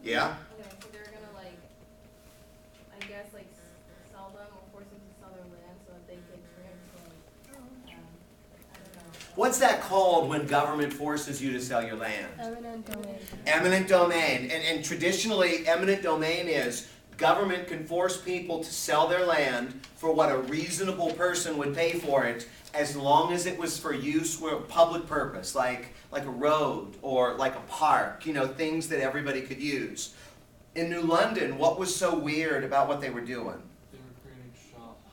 Yeah? Okay, so they're gonna like, I guess like sell them or force them to sell their land so that they can transfer, I don't know. What's that called when government forces you to sell your land? Eminent domain. Eminent domain. And traditionally, eminent domain is government can force people to sell their land for what a reasonable person would pay for it, as long as it was for use for public purpose, like a road or like a park, things that everybody could use. In New London, what was so weird about what they were doing? They were creating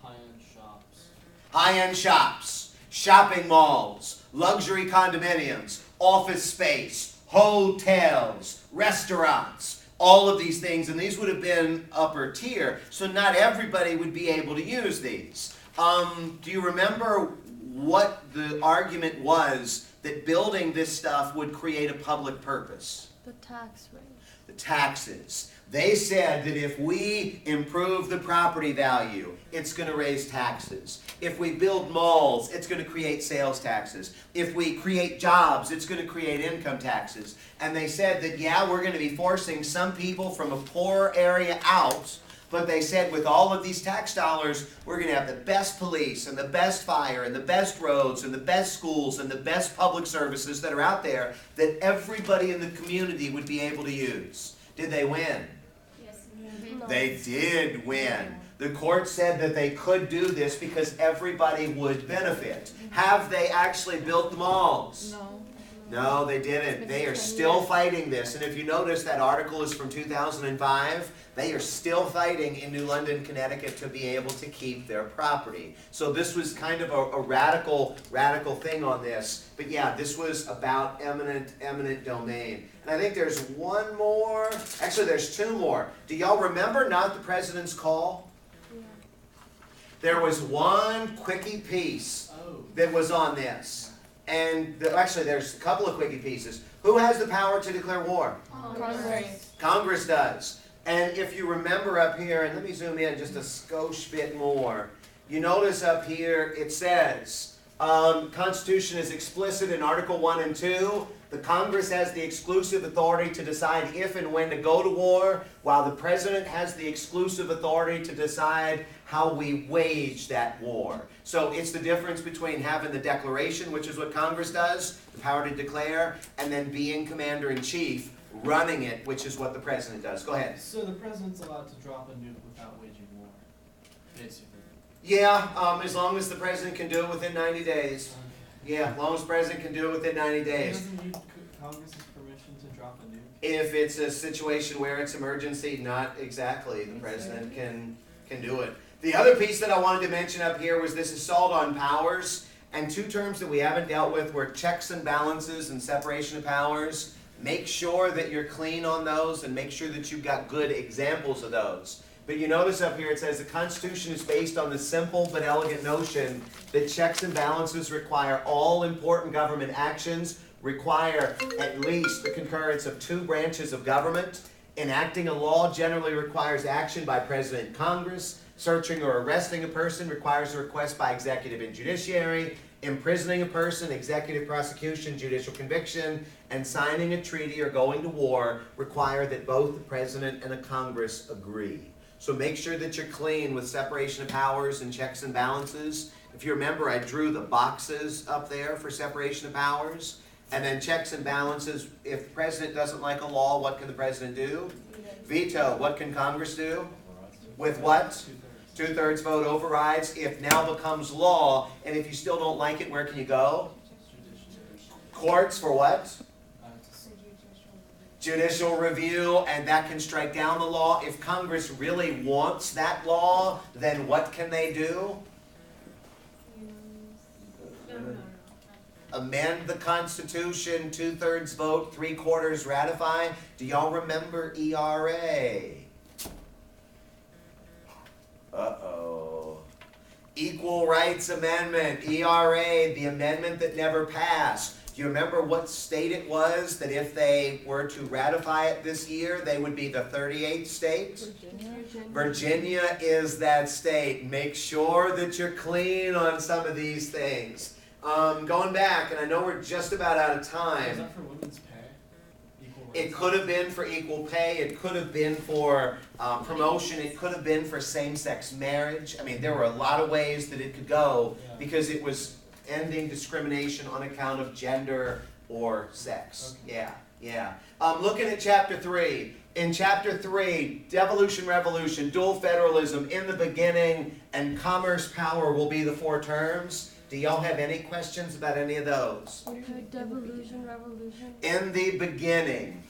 high-end shops. High-end shops, shopping malls, luxury condominiums, office space, hotels, restaurants, all of these things, and these would have been upper tier, so not everybody would be able to use these. Do you remember what the argument was that building this stuff would create a public purpose? The tax rate. The taxes. They said that if we improve the property value, it's going to raise taxes. If we build malls, it's going to create sales taxes. If we create jobs, it's going to create income taxes. And they said that, yeah, we're going to be forcing some people from a poor area out, but they said with all of these tax dollars, we're going to have the best police and the best fire and the best roads and the best schools and the best public services that are out there that everybody in the community would be able to use. Did they win? Yes. No. They did win. The court said that they could do this because everybody would benefit. Have they actually built the malls? No. No, they didn't. They are still fighting this. And if you notice, that article is from 2005. They are still fighting in New London, Connecticut to be able to keep their property. So this was kind of a radical thing on this. But yeah, this was about eminent domain. And I think there's one more. Actually, there's two more. Do y'all remember Not the President's Call? Yeah. There was one quickie piece that was on this. And actually, there's a couple of quickie pieces. Who has the power to declare war? Congress. Congress does. And if you remember up here, and let me zoom in just a skosh bit more. You notice up here it says, Constitution is explicit in Article 1 and 2. The Congress has the exclusive authority to decide if and when to go to war, while the President has the exclusive authority to decide how we wage that war. So it's the difference between having the Declaration, which is what Congress does, the power to declare, and then being Commander-in-Chief, running it, which is what the President does. Go ahead. So the president's allowed to drop a nuke without waging war, basically. Yeah, as long as the President can do it within 90 days. Yeah, as long as the President can do it within 90 He days. doesn't need Congress's permission to drop a nuke. If it's a situation where it's emergency, not exactly. The President can do it. The other piece that I wanted to mention up here was this assault on powers. And two terms that we haven't dealt with were checks and balances and separation of powers. Make sure that you're clean on those and make sure that you've got good examples of those. But you notice up here it says the Constitution is based on the simple but elegant notion that checks and balances require all important government actions, require at least the concurrence of two branches of government. Enacting a law generally requires action by President and Congress. Searching or arresting a person requires a request by executive and judiciary. Imprisoning a person, executive prosecution, judicial conviction, and signing a treaty or going to war require that both the President and the Congress agree. So make sure that you're clean with separation of powers and checks and balances. If you remember, I drew the boxes up there for separation of powers. And then checks and balances. If the President doesn't like a law, what can the President do? Veto. What can Congress do? With what? Two-thirds vote overrides. If now becomes law, and if you still don't like it, where can you go? Courts for what? Judicial review, and that can strike down the law. If Congress really wants that law, then what can they do? Amend the Constitution, 2/3 vote, 3/4 ratify. Do y'all remember ERA? Uh-oh. Equal Rights Amendment, ERA, the amendment that never passed. Do you remember what state it was that if they were to ratify it this year, they would be the 38th state? Virginia is that state. Make sure that you're clean on some of these things. Going back, and I know we're just about out of Is time. that for women's pay? Equal It could have been for equal pay, it could have been for promotion, it could have been for same-sex marriage. I mean, there were a lot of ways that it could go Yeah. because it was ending discrimination on account of gender or sex. Okay. Yeah. Looking at chapter 3. In chapter 3, devolution, revolution, dual federalism, in the beginning, and commerce power will be the 4 terms. Do y'all have any questions about any of those? Devolution, revolution. In the beginning,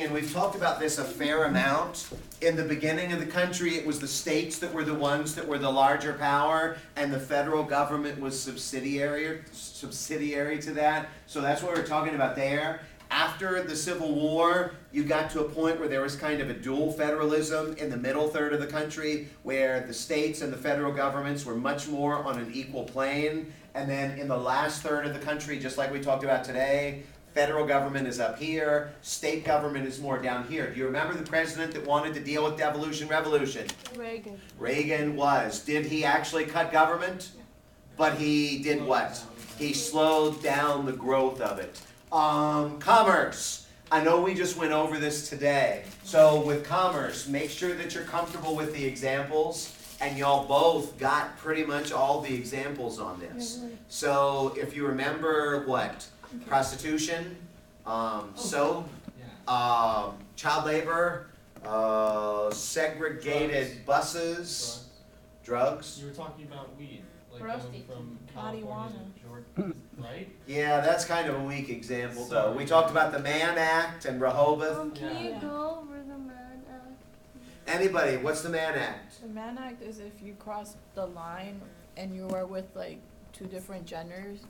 and we've talked about this a fair amount, in the beginning of the country, it was the states that were the ones that were the larger power, and the federal government was subsidiary to that. So that's what we're talking about there. After the Civil War, you got to a point where there was kind of a dual federalism in the middle third of the country, where the states and the federal governments were much more on an equal plane. And then in the last third of the country, just like we talked about today, federal government is up here, state government is more down here. Do you remember the president that wanted to deal with devolution, revolution? Reagan. Reagan was. Did he actually cut government? But he did what? He slowed down the growth of it. Commerce. I know we just went over this today. So with commerce, make sure that you're comfortable with the examples, and y'all both got pretty much all the examples on this. So if you remember what? Prostitution, soap, Yeah. child labor, segregated buses, drugs. You were talking about weed, like Prostitute. going from California to Georgia, right? Yeah, that's kind of a weak example though. We talked about the Mann Act and Rehoboth. Can you Yeah. go over the Mann Act? Anybody, what's the Mann Act? The Mann Act is if you cross the line and you are with like 2 different genders.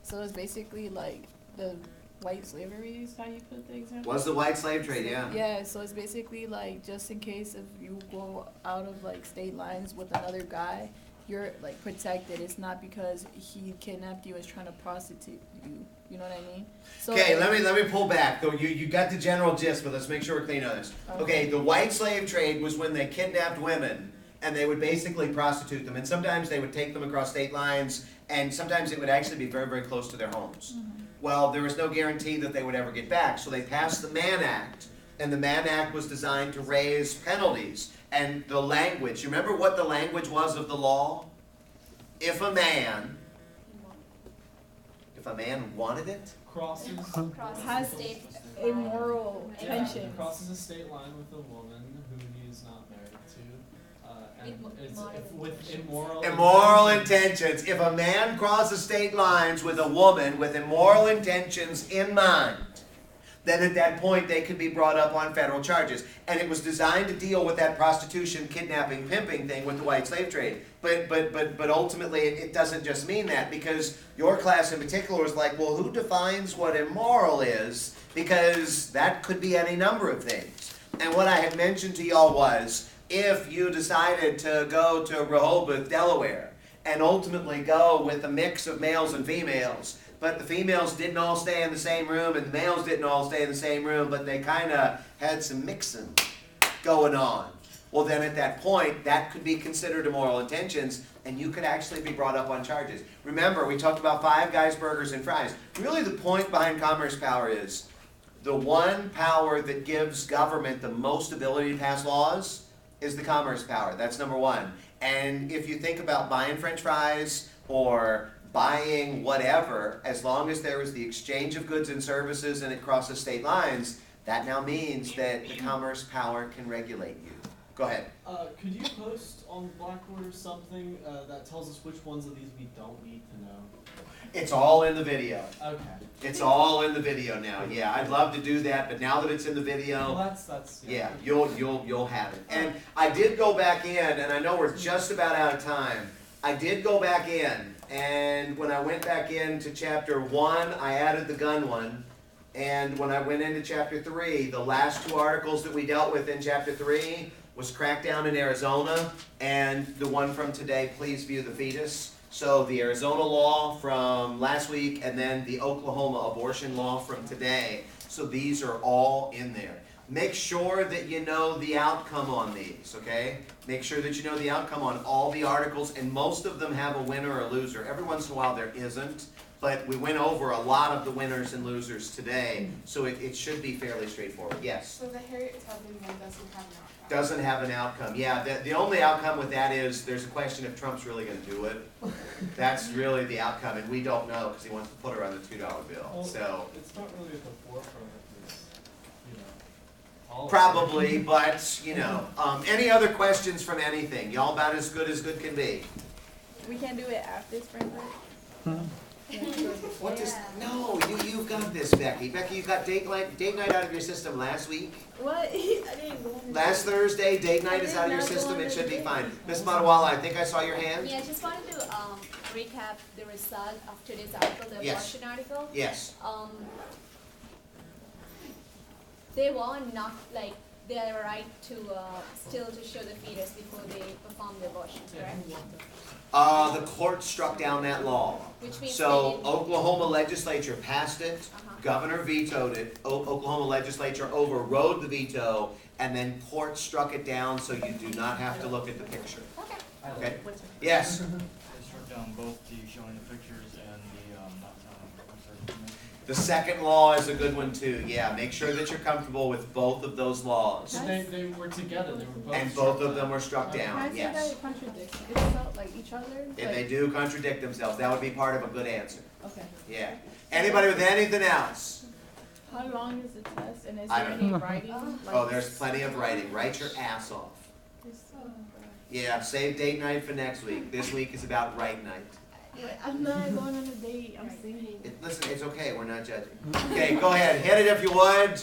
So it's basically like the white slavery is how you put the example. Was the white slave trade, yeah. Yeah, so it's basically like just in case if you go out of like state lines with another guy, you're like protected. It's not because he kidnapped you and is trying to prostitute you. You know what I mean? So Okay, let me pull back. Though you got the general gist, but let's make sure we're clean on this. Okay, the white slave trade was when they kidnapped women and they would basically prostitute them, and sometimes they would take them across state lines, and sometimes it would actually be very, very close to their homes. Well, there was no guarantee that they would ever get back, so they passed the Mann Act, and the Mann Act was designed to raise penalties. And the language, you remember what the language was of the law? If a man wanted it, Crosses. has state. immoral Yeah. tensions. Crosses a state line with a woman who he is not married to, and it's with immoral intentions. If a man crosses state lines with a woman with immoral intentions in mind, then at that point they could be brought up on federal charges. And it was designed to deal with that prostitution, kidnapping, pimping thing with the white slave trade. But ultimately it doesn't just mean that, because your class in particular was like, well, who defines what immoral is? Because that could be any number of things. And what I had mentioned to y'all was, if you decided to go to Rehoboth, Delaware, and ultimately go with a mix of males and females, but the females didn't all stay in the same room and the males didn't all stay in the same room, but they kind of had some mixing going on. Well, then at that point, that could be considered immoral intentions, and you could actually be brought up on charges. Remember, we talked about Five Guys burgers and fries. Really the point behind commerce power is the one power that gives government the most ability to pass laws is the commerce power. That's number one. And if you think about buying French fries or buying whatever, as long as there is the exchange of goods and services and it crosses state lines, that now means that the commerce power can regulate you. Go ahead. Could you post on Blackboard something that tells us which ones of these we don't need to know? It's all in the video. Okay. It's all in the video now. Yeah, I'd love to do that, but now that it's in the video, Well, that's yeah, you'll have it. And I did go back in, and I know we're just about out of time. I did go back in, and when I went back into chapter 1, I added the gun one. And when I went into chapter 3, the last 2 articles that we dealt with in chapter 3 was crackdown in Arizona, and the one from today, please view the fetus. So the Arizona law from last week, and then the Oklahoma abortion law from today. So these are all in there. Make sure that you know the outcome on these, okay? Make sure that you know the outcome on all the articles, and most of them have a winner or a loser. Every once in a while there isn't. but we went over a lot of the winners and losers today, so it should be fairly straightforward, yes. So the Harriet Tubman one doesn't have an outcome? Doesn't have an outcome, yeah, the only outcome with that is, there's a question if Trump's really gonna do it. That's really the outcome, and we don't know, because he wants to put her on the $2 bill, Well, so. it's not really at the forefront of this, policy. Probably, but, any other questions from anything? Y'all about as good can be. We can't do it after spring break? What does, no, you've got this, Becky. Becky, you got date night out of your system last week. What? I didn't go on Last Thursday, date night is out of your system, it should be fine. Ms. Matawala, I think I saw your hand? Yeah, I just wanted to recap the result of today's article, the Yes. abortion article. Yes. They won not like they have a right to still to show the fetus before they perform the abortion, correct? The court struck down that law. Which means So they didn't- Oklahoma legislature passed it, governor vetoed it, Oklahoma legislature overrode the veto, and then court struck it down, so you do not have to look at the picture. Okay. Okay? Yes? They struck down both the showing the pictures and the not telling certain information. The second law is a good one too, yeah, make sure that you're comfortable with both of those laws. So they were together, they were both. And struck both of down. them were struck Can I down, say yes. that it contradicts itself, like each other? And they do contradict themselves, that would be part of a good answer, Okay. yeah. Anybody with anything else? How long is the test, and is I there don't any writing? Oh, there's plenty of writing, write your ass off. Yeah, save date night for next week, this week is about write night. I'm not going on a date, I'm single. Listen, it's okay, we're not judging. Okay, go ahead, hit it if you would.